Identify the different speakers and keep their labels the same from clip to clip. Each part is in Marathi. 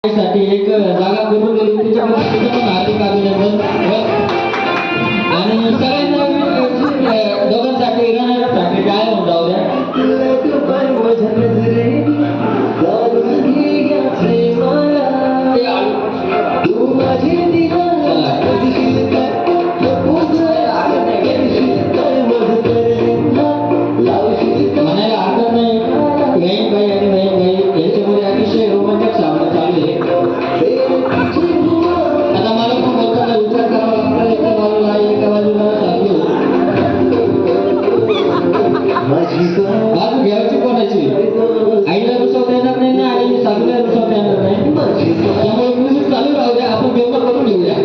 Speaker 1: साठी एक जागा करून दिली त्याच्यामध्ये पण हार्दिक अभिनंदन आणि सगळ्यांना दोघांसाठी रनरसाठी काय होऊन जाऊ द्या. म्हणायला हरकत नाही वहीन भाई आणि वहीन भाई याच्यामध्ये अतिशय रोमांचक सामना चालू आहे. आता मला पण बोलताना विचार करावा लागतो एका बाजूला एका बाजूला चालू बाजू घ्यायची कोणाची आईला रुसवता येणार नाही ना आई सासूला रुसवता येणार नाही त्यामुळे म्युझिक चालू राहू द्या आपण जेवण करून घेऊया.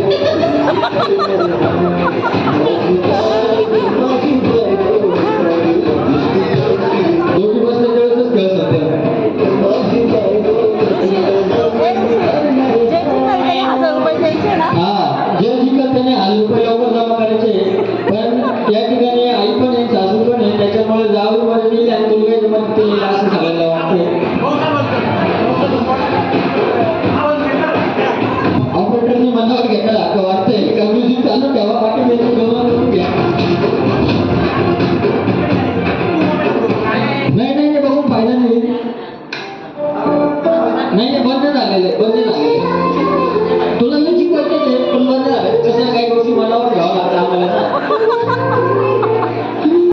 Speaker 1: दोघी बसले तेवढंच खेळ सध्या हा जे जिंकल त्याने ₹1000 लवकर जमा करायचे पण त्या ठिकाणी आई पण आहे सासू पण आहे त्याच्यामुळे जाऊ मध्ये दिली आणि मुलगा जमत ते असं सगळ्यांना वाटतंय. ऑपरेटरनी मनावर घेतला का वाटतंय का म्युझिक चालू ठेवा बाकी त्याची गमत करून घ्या. नाही बघून फायदा नाही बंद झालेलं तुला नाही शिकवायचं पण बंद झालं कसं काही गोष्टी मनावर घ्यावं लागतं आम्हाला.